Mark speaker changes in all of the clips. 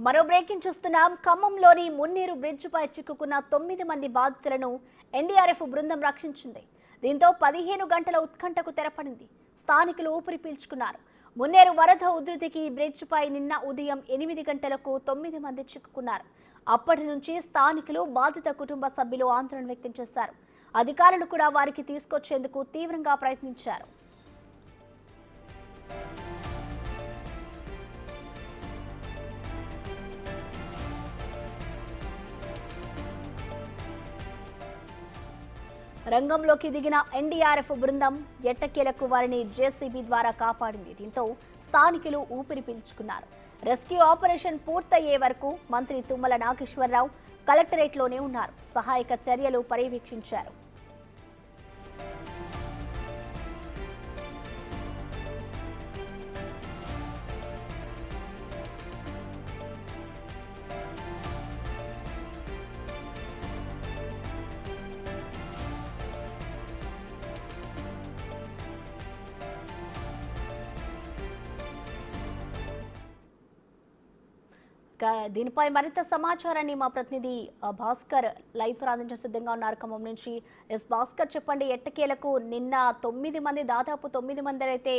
Speaker 1: మరో బ్రేకింగ్ చూస్తున్నాం. ఖమ్మంలోని మున్నేరు బ్రిడ్జ్ పై చిక్కుకున్న 9 మంది బాధితులను ఎన్డీఆర్ఎఫ్ బృందం రక్షించింది. దీంతో 15 గంటల ఉత్కంఠకు తెరపడింది. స్థానికులు ఊపిరి పీల్చుకున్నారు. మున్నేరు వరద ఉధృతికి బ్రిడ్జ్ పై నిన్న ఉదయం 8 గంటలకు 9 మంది చిక్కుకున్నారు. అప్పటి నుంచి స్థానికులు, బాధిత కుటుంబ సభ్యులు ఆందోళన వ్యక్తం చేశారు. అధికారులు కూడా వారికి తీసుకొచ్చేందుకు తీవ్రంగా ప్రయత్నించారు. రంగంలోకి దిగిన ఎన్డీఆర్ఎఫ్ బృందం ఎట్టకేలకు వారిని జేసీబీ ద్వారా కాపాడింది. దీంతో స్థానికులు ఊపిరి పీల్చుకున్నారు. రెస్క్యూ ఆపరేషన్ పూర్తయ్యే వరకు మంత్రి తుమ్మల నాగేశ్వరరావు కలెక్టరేట్లోనే ఉన్నారు. సహాయక చర్యలు పర్యవేక్షించారు. దీనిపై మరింత సమాచారాన్ని మా ప్రతినిధి భాస్కర్ లైవ్ అందించే సిద్ధంగా ఉన్నారు ఖమ్మం నుంచి. భాస్కర్, చెప్పండి. ఎట్టకేలకు నిన్న 9 మంది, దాదాపు 9 మంది అయితే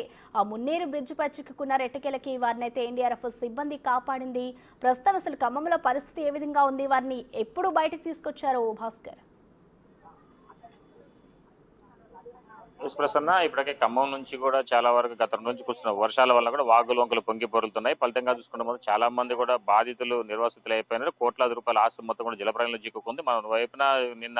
Speaker 1: మున్నేరు బ్రిడ్జ్ పై చిక్కుకున్నారు. ఎట్టకేలకి వారిని అయితే ఎన్డీఆర్ఎఫ్ సిబ్బంది కాపాడింది. ప్రస్తుతం అసలు ఖమ్మంలో పరిస్థితి ఏ విధంగా ఉంది? వారిని ఎప్పుడు బయటకు తీసుకొచ్చారు భాస్కర్?
Speaker 2: ప్రసన్న, ఇప్పటికే ఖమ్మం నుంచి కూడా చాలా వరకు గతం నుంచి కురుస్తున్న వర్షాల వల్ల కూడా వాగులు వంకలు పొంగి పొరులుతున్నాయి. ఫలితంగా చూసుకుంటే చాలా మంది కూడా బాధితులు, నిర్వాసితులు అయిపోయినారు. కోట్లాది రూపాయల ఆస్తి మొత్తం కూడా జలప్రయంలో చిక్కుకుంది. మన వైపున నిన్న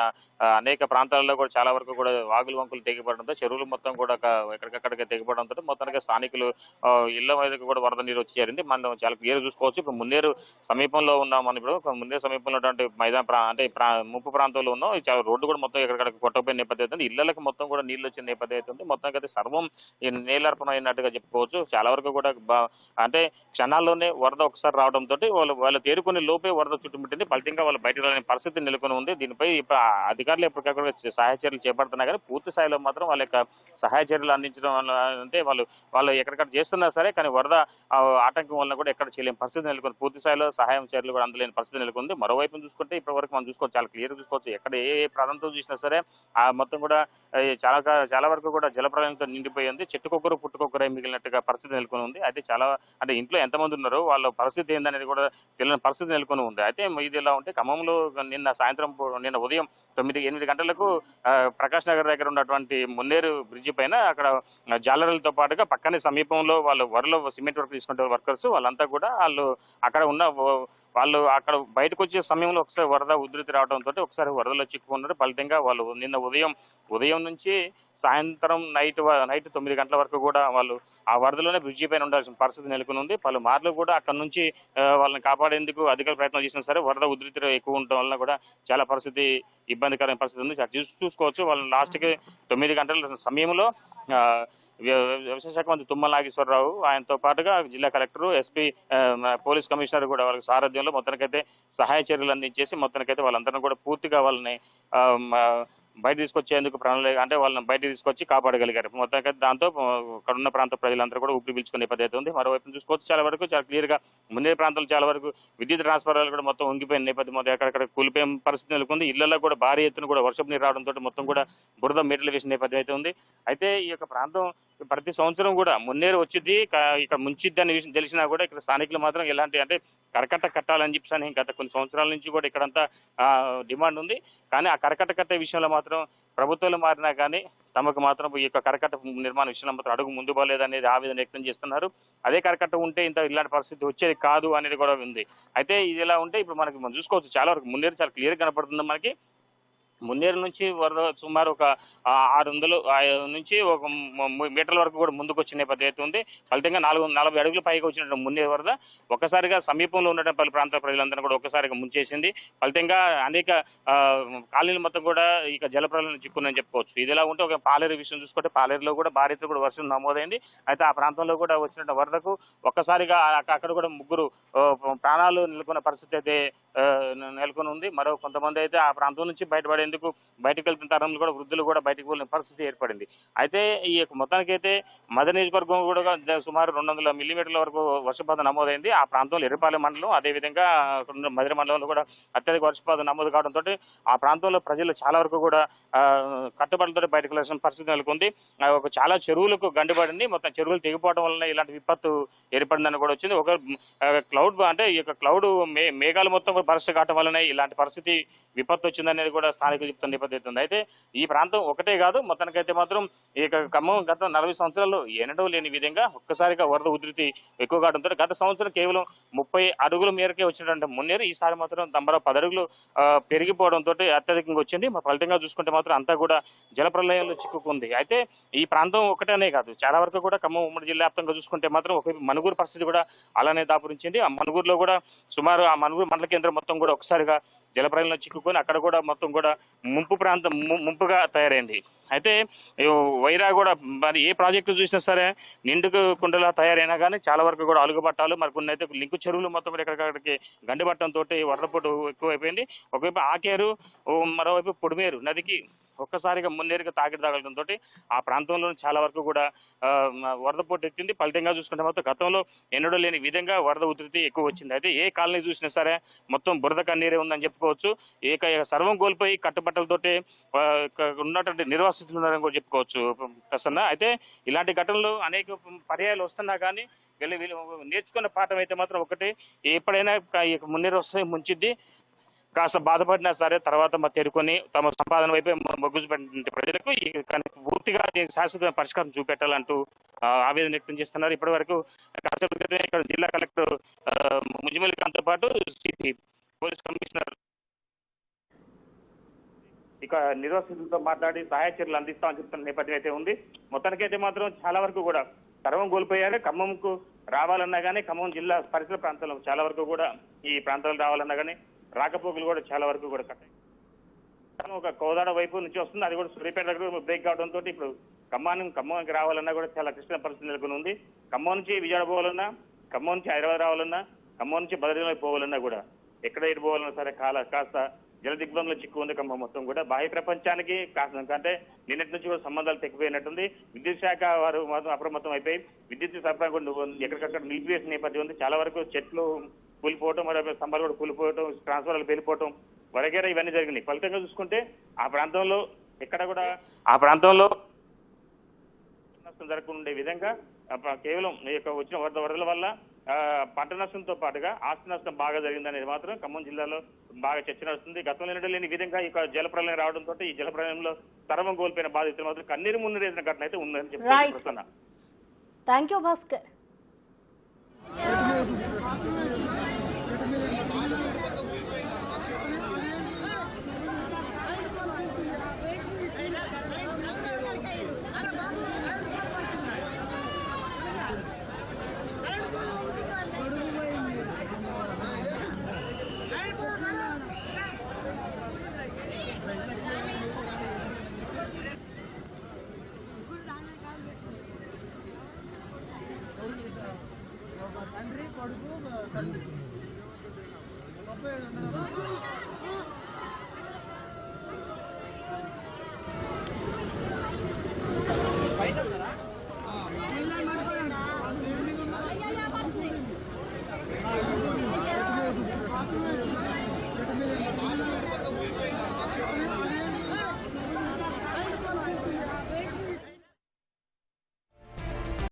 Speaker 2: అనేక ప్రాంతాలలో కూడా చాలా వరకు కూడా వాగులు వంకులు తెగిపడడంతో, చెరువులు మొత్తం కూడా ఎక్కడికక్కడికి తెగిపడడంతో మొత్తానికి స్థానికులు ఇళ్ల మీదకి కూడా వరద నీరు వచ్చి చేరింది. మనం చాలా క్లియర్ చూసుకోవచ్చు. ఇప్పుడు మున్నేరు సమీపంలో ఉన్నాం. మనం ఇప్పుడు మున్నేరు సమీపంలో అంటే ముప్పు ప్రాంతంలో ఉన్నాం. చాలా రోడ్డు కూడా మొత్తం ఎక్కడికక్కడ కొట్టకపోయిన నేపథ్యం, ఇళ్లకు మొత్తం కూడా నీళ్ళు వచ్చిన నేపథ్యం అయితే మొత్తం అయితే సర్వం ఈ నేలర్పణ అయినట్టుగా చెప్పుకోవచ్చు. చాలా వరకు కూడా అంటే క్షణాల్లోనే వరద ఒకసారి రావడంతో వాళ్ళు తేరుకునే లోపే వరద చుట్టుముట్టింది. ఫలితంగా వాళ్ళు బయటకు రాని పరిస్థితి నెలకొని ఉంది. దీనిపై ఇప్పుడు అధికారులు ఎప్పటికక్కడ సహాయ చర్యలు చేపడుతున్నా కానీ పూర్తి స్థాయిలో మాత్రం వాళ్ళ యొక్క సహాయ చర్యలు అందించడం అంటే వాళ్ళు ఎక్కడికక్కడ చేస్తున్నా సరే కానీ వరద ఆటంకం వల్ల కూడా ఎక్కడ చేయలేని పరిస్థితి నెలకొంది. పూర్తి స్థాయిలో సహాయం చర్యలు కూడా అందలేని పరిస్థితి నెలకొంది. మరోవైపు చూసుకుంటే ఇప్పటి వరకు మనం చూసుకోవచ్చు, చాలా క్లియర్ చూసుకోవచ్చు. ఎక్కడ ఏ ప్రాంతం చూసినా సరే ఆ మొత్తం కూడా చాలా వరకు కూడా జలప్రలయంతో నిండిపోయింది. చెట్టుకొక్కరు పుట్టుకొక్కరే మిగిలినట్టుగా పరిస్థితి నెలకొని ఉంది. అయితే అంటే ఇంట్లో ఎంతమంది ఉన్నారో వాళ్ళ పరిస్థితి ఏందనేది కూడా తెలియని పరిస్థితి నెలకొని ఉంది. అయితే ఇది ఇలా ఉంటే ఖమ్మంలో నిన్న ఉదయం 8 గంటలకు ప్రకాష్ నగర్ దగ్గర ఉన్నటువంటి మున్నేరు బ్రిడ్జి పైన అక్కడ జాలర్లతో పాటుగా పక్కనే సమీపంలో వాళ్ళు వరలో సిమెంట్ వర్క్ తీసుకుంటే వర్కర్స్ వాళ్ళంతా కూడా వాళ్ళు అక్కడ బయటకు వచ్చే సమయంలో ఒకసారి వరద ఉధృతి రావడంతో ఒకసారి వరదలో చిక్కుకున్నారు. ఫలితంగా వాళ్ళు నిన్న ఉదయం నుంచి సాయంత్రం నైట్ 9 గంటల వరకు కూడా వాళ్ళు ఆ వరదలోనే బ్రిడ్జి పైన ఉండాల్సిన పరిస్థితి నెలకొని ఉంది. పలుమార్లు కూడా అక్కడ నుంచి వాళ్ళని కాపాడేందుకు అధికార ప్రయత్నం చేసినా సరే వరద ఉధృతి ఎక్కువ ఉండటం వల్ల కూడా చాలా ఇబ్బందికరమైన పరిస్థితి ఉంది. చూసుకోవచ్చు, వాళ్ళు లాస్ట్కి 9 గంటల సమయంలో వ్యవసాయ శాఖ మంత్రి తుమ్మల నాగేశ్వరరావు, ఆయనతో పాటుగా జిల్లా కలెక్టర్, ఎస్పీ, పోలీస్ కమిషనర్ కూడా వాళ్ళకి సారథ్యంలో మొత్తానికైతే సహాయ చర్యలు అందించేసి మొత్తానికైతే వాళ్ళందరినీ కూడా పూర్తిగా వాళ్ళని బయట తీసుకొచ్చేందుకు అంటే వాళ్ళని బయట తీసుకొచ్చి కాపాడగలిగారు. మొత్తానికి దాంతో అక్కడ ఉన్న ప్రాంత ప్రజలందరూ కూడా ఊపిరి పీల్చుకునే పద్ధతి ఉంది. మరోవైపు చూసుకోవచ్చు, చాలా క్లియర్ గా మున్నేరు ప్రాంతాలు చాలా వరకు విద్యుత్ ట్రాన్స్ఫార్మర్లు కూడా మొత్తం ఉంగిపోయిన నేపథ్యం, మొత్తం ఎక్కడెక్కడ కూలిపోయిన పరిస్థితి నెలకొంది. ఇళ్లలో కూడా భారీ ఎత్తున కూడా వర్షపు నీరు రావడంతో మొత్తం కూడా బురద మెట్లు వేసిన నేపథ్యం అయితే ఉంది. అయితే ఈ యొక్క ప్రాంతం ప్రతి సంవత్సరం కూడా మున్నేరు వచ్చింది, ఇక్కడ ముంచిద్ది అనే విషయం తెలిసినా కూడా ఇక్కడ స్థానికులు మాత్రం ఎలాంటి అంటే కరకట్ట కట్టాలని చెప్పి గత కొన్ని సంవత్సరాల నుంచి కూడా ఇక్కడంతా డిమాండ్ ఉంది. కానీ ఆ కరకట్ట కట్టే విషయంలో మాత్రం ప్రభుత్వాలు మారినా కానీ తమకు మాత్రం ఈ యొక్క కరకట్ట నిర్మాణ విషయంలో మాత్రం అడుగు ముందు పోలేదనేది ఆవేదన వ్యక్తం చేస్తున్నారు. అదే కరకట్ట ఉంటే ఇలాంటి పరిస్థితి వచ్చేది కాదు అనేది కూడా ఉంది. అయితే ఇది ఎలా ఉంటే ఇప్పుడు మనం చూసుకోవచ్చు, చాలా వరకు మున్నేరు చాలా క్లియర్ కనపడుతుంది మనకి. మున్నేరు నుంచి వరద సుమారు ఒక 600 నుంచి ఒక మీటర్ల వరకు కూడా ముందుకు వచ్చిన నేపథ్యం ఉంది. ఫలితంగా 40 అడుగుల పైకి వచ్చిన మున్నేరు వరద ఒక్కసారిగా సమీపంలో ఉన్న పలు ప్రాంత ప్రజలందరూ కూడా ఒక్కసారిగా ముంచేసింది. ఫలితంగా అనేక కాలనీలు మొత్తం కూడా ఇక జలప్రలయం చిక్కుని చెప్పుకోవచ్చు. ఇది ఎలా ఉంటే ఒక పాలేరు విషయం చూసుకుంటే పాలేరులో కూడా భారీ ఎత్తున కూడా వర్షం నమోదైంది. అయితే ఆ ప్రాంతంలో కూడా వచ్చిన వరదకు ఒక్కసారిగా అక్కడ కూడా 3 ప్రాణాలు నెలకొన్న పరిస్థితి అయితే నెలకొని ఉంది. మరో కొంతమంది అయితే ఆ ప్రాంతం నుంచి బయటపడేందుకు బయటకు వెళ్తున్న తరంలో కూడా వృద్ధులు కూడా బయటకు వెళ్ళిన పరిస్థితి ఏర్పడింది. అయితే ఈ యొక్క మొత్తానికైతే మద నియోజకవర్గం కూడా సుమారు 200 మిల్లీమీటర్ల వరకు వర్షపాతం నమోదైంది. ఆ ప్రాంతంలో ఎర్రపాలెం మండలం, అదేవిధంగా మధిర మండలంలో కూడా అత్యధిక వర్షపాతం నమోదు కావడంతో ఆ ప్రాంతంలో ప్రజలు చాలా వరకు కూడా కట్టుబడులతో బయటకు వెళ్ళాల్సిన పరిస్థితి నెలకొంది. ఒక చాలా చెరువులకు గండిపడింది. మొత్తం చెరువులు తెగిపోవడం వలన ఇలాంటి విపత్తు ఏర్పడిందని కూడా వచ్చింది. ఒక క్లౌడ్ అంటే ఈ యొక్క క్లౌడ్ మేఘాలు మొత్తం బరస్ట్ కావడం వల్లనే ఇలాంటి పరిస్థితి విపత్తు వచ్చిందనేది కూడా స్థానికులు చెప్తున్న నేపథ్యం ఉంది. అయితే ఈ ప్రాంతం ఒకటే కాదు, మొత్తానికైతే మాత్రం ఈ ఖమ్మం గత 40 సంవత్సరాల్లో ఎన్నడూ లేని విధంగా ఒక్కసారిగా వరద ఉధృతి ఎక్కువ కావడంతో గత సంవత్సరం కేవలం 30 అడుగుల మేరకే వచ్చినటువంటి మున్నేరు ఈసారి మాత్రం 10 అడుగులు పెరిగిపోవడంతో అత్యధికంగా వచ్చింది. ఫలితంగా చూసుకుంటే మాత్రం అంతా కూడా జలప్రలయంలో చిక్కుకుంది. అయితే ఈ ప్రాంతం ఒకటనే కాదు, చాలా వరకు కూడా ఖమ్మం ఉమ్మడి జిల్లా వ్యాప్తంగా చూసుకుంటే మాత్రం ఒకవైపు మనుగూరు పరిస్థితి కూడా అలానే దాపురించింది. ఆ మనుగూరులో కూడా సుమారు ఆ మనుగూరు మండల కేంద్రం మొత్తం కూడా ఒకసారిగా జలప్రలయంలో చిక్కుకొని అక్కడ కూడా మొత్తం కూడా ముంపుగా తయారైంది. అయితే వైరా కూడా మరి ఏ ప్రాజెక్టు చూసినా సరే నిండుకు కుండలా తయారైనా కానీ చాలా వరకు కూడా అలుగుపట్టాలు, మరి కొన్ని అయితే లింకు చెరువులు మొత్తం కూడా ఎక్కడికక్కడికి గండిపట్టడంతో వరదపోటు ఎక్కువైపోయింది. ఒకవైపు ఆకేరు, మరోవైపు పొడిమేరు నదికి ఒక్కసారిగా మున్నేరుగా తాకిడి తగలడంతో ఆ ప్రాంతంలో చాలా వరకు కూడా వరద పోటు ఎత్తింది. ఫలితంగా చూసుకుంటే మాత్రం గతంలో ఎన్నడూ లేని విధంగా వరద ఉధృతి ఎక్కువ వచ్చింది. అయితే ఏ కాలనీ చూసినా సరే మొత్తం బురద కన్నీరే ఉందని చెప్పుకోవచ్చు. సర్వం కోల్పోయి కట్టుబట్టలతోటి ఉన్నటువంటి నిర్వాసితులు ఉన్నారని కూడా చెప్పుకోవచ్చు ప్రసన్న. అయితే ఇలాంటి ఘటనలు అనేక పర్యాయాలు వస్తున్నా కానీ వీళ్ళు నేర్చుకున్న పాఠం అయితే మాత్రం ఒకటి, ఎప్పుడైనా మున్నేరు వస్తే ముంచిద్ది, కాస్త బాధపడినా సరే తర్వాత తేరుకొని తమ సంపాదన వైపే మొగ్గు చూపెట్టిన ప్రజలకు పూర్తిగా శాశ్వత పరిష్కారం చూపెట్టాలంటూ ఆవేదన వ్యక్తం చేస్తున్నారు. ఇప్పటి వరకు కాసేపు క్రితమే ఇక్కడ జిల్లా కలెక్టర్ ముజిమల్ ఖాన్తో పాటు సిపి పోలీస్ కమిషనర్ ఇక నిర్వాసితులతో మాట్లాడి సహాయ చర్యలు అందిస్తామని చెప్తున్న నేపథ్యం అయితే ఉంది. మొత్తానికైతే మాత్రం చాలా వరకు కూడా సర్వం కోల్పోయారు. ఖమ్మంకు రావాలన్నా కానీ ఖమ్మం జిల్లా పరిసర ప్రాంతాల్లో చాలా వరకు కూడా ఈ ప్రాంతాలు రావాలన్నా కానీ రాకపోకలు కూడా చాలా వరకు కూడా కట్టాయి. ఒక కోదాడ వైపు నుంచి వస్తుంది, అది కూడా సూర్యాపేట దగ్గర బ్రేక్ కావడంతో ఇప్పుడు ఖమ్మానికి రావాలన్నా కూడా చాలా క్లిష్టమైన పరిస్థితి నెలకొని ఉంది. ఖమ్మం నుంచి విజయవాడ పోవాలన్నా, ఖమ్మం నుంచి హైదరాబాద్ రావాలన్నా, ఖమ్మం నుంచి బద్రీనాథ్ పోవాలన్నా కూడా ఎక్కడ ఎటు పోవాలన్నా సరే కాస్త జల దిగ్బంధంలో చిక్కు ఉంది ఖమ్మం మొత్తం కూడా. బాహ్య ప్రపంచానికి అంటే నిన్నటి నుంచి కూడా సంబంధాలు తెగిపోయినట్టుంది. విద్యుత్ శాఖ వారు అప్రమత్తం అయిపోయి విద్యుత్ సరఫరా ఎక్కడికక్కడ నిలిపివేసిన నేపథ్యం ఉంది. చాలా వరకు చెట్లు కూలిపోవటం, మరి స్తంభాలు కూడా కూలిపోవటం, ట్రాన్స్ఫార్మర్లు పేలిపోవటం వరకేరా ఇవన్నీ జరిగినాయి. ఫలితంగా చూసుకుంటే ఆ ప్రాంతంలో నష్టం జరగకుండా ఉండే విధంగా కేవలం వచ్చిన వరదల వల్ల పంట నష్టంతో పాటుగా ఆస్తి నష్టం బాగా జరిగిందనేది మాత్రం ఖమ్మం జిల్లాలో బాగా చర్చ నడుస్తుంది. గతంలో లేని విధంగా ఈ జలప్రలయం రావడంతో ఈ జలప్రలయంలో సర్వం కోల్పోయిన బాధితులు మాత్రం కన్నీరు మున్నీరేసిన ఘటన అయితే ఉందని చెప్తున్నా.
Speaker 1: Thank you Bhaskar.
Speaker 3: తండ్రి కొడుకు తల్లి